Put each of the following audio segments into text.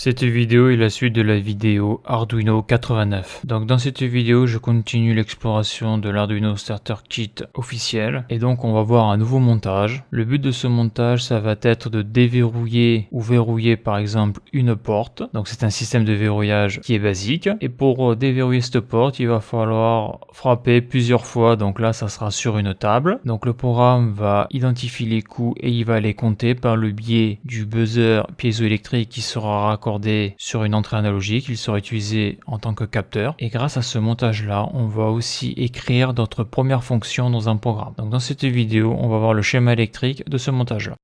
Cette vidéo est la suite de la vidéo Arduino 89. Donc dans cette vidéo, je continue l'exploration de l'Arduino Starter Kit officiel. Et donc on va voir un nouveau montage. Le but de ce montage, ça va être de déverrouiller ou verrouiller par exemple une porte. Donc c'est un système de verrouillage qui est basique. Et pour déverrouiller cette porte, il va falloir frapper plusieurs fois. Donc là, ça sera sur une table. Donc le programme va identifier les coups et il va les compter par le biais du buzzer piézoélectrique qui sera raccordé sur une entrée analogique. Il sera utilisé en tant que capteur. Et grâce à ce montage-là, on va aussi écrire notre première fonction dans un programme. Donc dans cette vidéo, on va voir le schéma électrique de ce montage-là.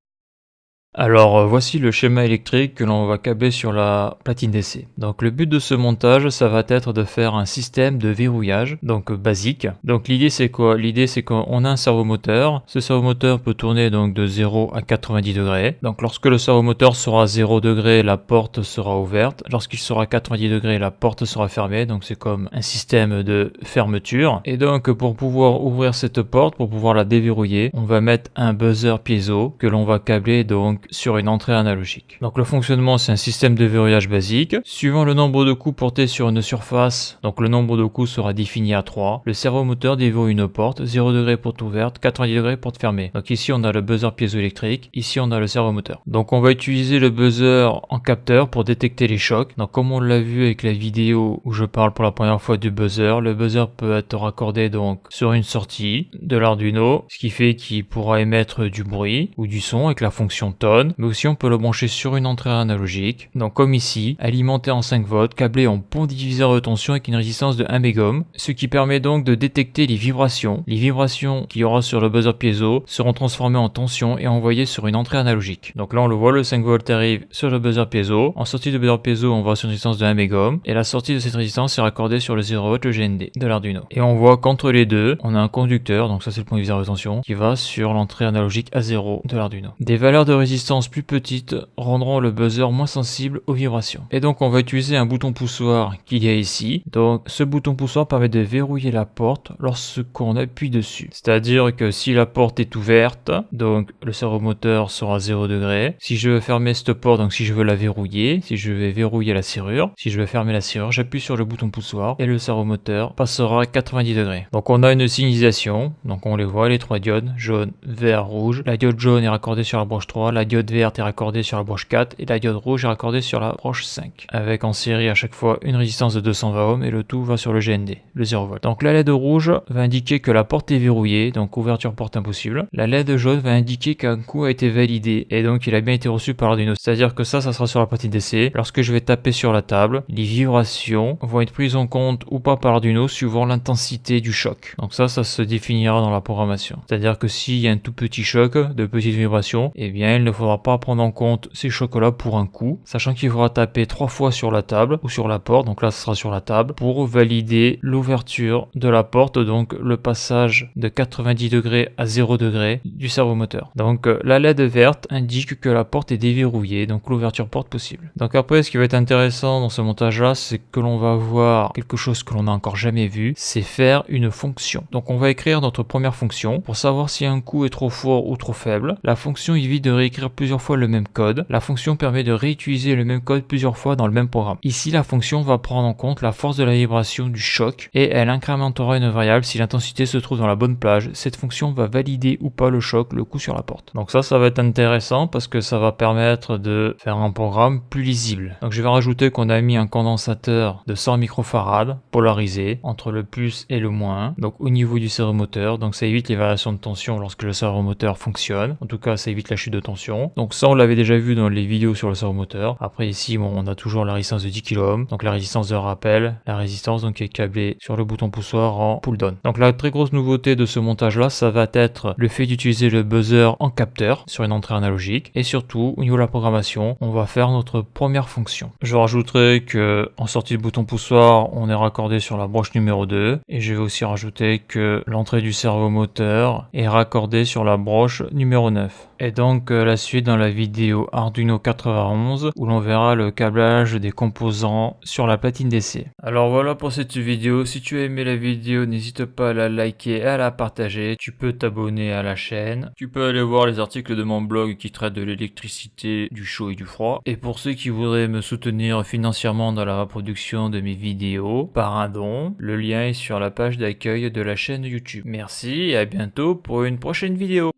Alors voici le schéma électrique que l'on va câbler sur la platine DC. Donc le but de ce montage, ça va être de faire un système de verrouillage, donc basique. Donc l'idée c'est quoi? L'idée c'est qu'on a un servomoteur. Ce servomoteur peut tourner donc de 0 à 90 degrés. Donc lorsque le servomoteur sera à 0 degré, la porte sera ouverte. Lorsqu'il sera à 90 degrés, la porte sera fermée. Donc c'est comme un système de fermeture. Et donc pour pouvoir ouvrir cette porte, pour pouvoir la déverrouiller, on va mettre un buzzer piézo que l'on va câbler donc sur une entrée analogique. Donc le fonctionnement, c'est un système de verrouillage basique. Suivant le nombre de coups portés sur une surface, donc le nombre de coups sera défini à 3. Le servomoteur déverrouille une porte, 0 degré porte ouverte, 90 degrés porte fermée. Donc ici on a le buzzer piézoélectrique, ici on a le servomoteur. Donc on va utiliser le buzzer en capteur pour détecter les chocs. Donc comme on l'a vu avec la vidéo où je parle pour la première fois du buzzer, le buzzer peut être raccordé donc sur une sortie de l'Arduino, ce qui fait qu'il pourra émettre du bruit ou du son avec la fonction tone. Mais aussi on peut le brancher sur une entrée analogique, donc comme ici, alimenté en 5 volts, câblé en pont diviseur de tension avec une résistance de 1 mégohm, ce qui permet donc de détecter les vibrations. Les vibrations qu'il y aura sur le buzzer piézo seront transformées en tension et envoyées sur une entrée analogique. Donc là on le voit, le 5 volts arrive sur le buzzer piézo. En sortie de buzzer piézo, on voit sur une résistance de 1 mégohm et la sortie de cette résistance est raccordée sur le 0 volt, le GND de l'Arduino. Et on voit qu'entre les deux, on a un conducteur, donc ça c'est le pont diviseur de tension, qui va sur l'entrée analogique A0 de l'Arduino. Des valeurs de résistance plus petites rendront le buzzer moins sensible aux vibrations. Et donc on va utiliser un bouton poussoir qu'il y a ici. Donc ce bouton poussoir permet de verrouiller la porte lorsqu'on appuie dessus. C'est-à-dire que si la porte est ouverte, donc le servomoteur sera à 0 degré. Si je veux fermer cette porte, donc si je veux la verrouiller, si je vais verrouiller la serrure, si je veux fermer la serrure, j'appuie sur le bouton poussoir et le servomoteur passera à 90 degrés. Donc on a une signalisation, donc on les voit, les trois diodes, jaune, vert, rouge. La diode jaune est raccordée sur la broche 3, la diode verte est raccordée sur la broche 4 et la diode rouge est raccordée sur la broche 5. Avec en série à chaque fois une résistance de 220 ohms et le tout va sur le GND, le 0 volt. Donc la LED rouge va indiquer que la porte est verrouillée, donc ouverture porte impossible. La LED jaune va indiquer qu'un coup a été validé et donc il a bien été reçu par l'Arduino. C'est-à-dire que ça sera sur la platine DC. Lorsque je vais taper sur la table, les vibrations vont être prises en compte ou pas par l'Arduino suivant l'intensité du choc. Donc ça se définira dans la programmation. C'est-à-dire que s'il y a un tout petit choc, de petites vibrations, eh bien il ne faudra pas prendre en compte ces chocs-là pour un coup, sachant qu'il faudra taper 3 fois sur la table ou sur la porte, donc là ce sera sur la table, pour valider l'ouverture de la porte, donc le passage de 90 degrés à 0 degré du servomoteur. Donc la LED verte indique que la porte est déverrouillée, donc l'ouverture porte possible. Donc après, ce qui va être intéressant dans ce montage-là, c'est que l'on va voir quelque chose que l'on n'a encore jamais vu, c'est faire une fonction. Donc on va écrire notre première fonction pour savoir si un coup est trop fort ou trop faible. La fonction évite de réécrire plusieurs fois le même code. La fonction permet de réutiliser le même code plusieurs fois dans le même programme. Ici, la fonction va prendre en compte la force de la vibration du choc et elle incrémentera une variable si l'intensité se trouve dans la bonne plage. Cette fonction va valider ou pas le choc, le coup sur la porte. Donc ça va être intéressant parce que ça va permettre de faire un programme plus lisible. Donc je vais rajouter qu'on a mis un condensateur de 100 microfarad polarisé entre le plus et le moins. Donc au niveau du servomoteur, donc ça évite les variations de tension lorsque le servomoteur fonctionne. En tout cas, ça évite la chute de tension. Donc ça, on l'avait déjà vu dans les vidéos sur le servomoteur. Après ici, bon, on a toujours la résistance de 10 kΩ, donc la résistance de rappel, la résistance donc qui est câblée sur le bouton poussoir en pull down. Donc la très grosse nouveauté de ce montage-là, ça va être le fait d'utiliser le buzzer en capteur sur une entrée analogique et surtout au niveau de la programmation, on va faire notre première fonction. Je rajouterai que en sortie de bouton poussoir, on est raccordé sur la broche numéro 2 et je vais aussi rajouter que l'entrée du servomoteur est raccordée sur la broche numéro 9. Et donc la suite suite dans la vidéo Arduino 91 où l'on verra le câblage des composants sur la platine DC. Alors voilà pour cette vidéo, si tu as aimé la vidéo n'hésite pas à la liker et à la partager, tu peux t'abonner à la chaîne, tu peux aller voir les articles de mon blog qui traitent de l'électricité, du chaud et du froid, et pour ceux qui voudraient me soutenir financièrement dans la reproduction de mes vidéos par un don, le lien est sur la page d'accueil de la chaîne YouTube. Merci et à bientôt pour une prochaine vidéo.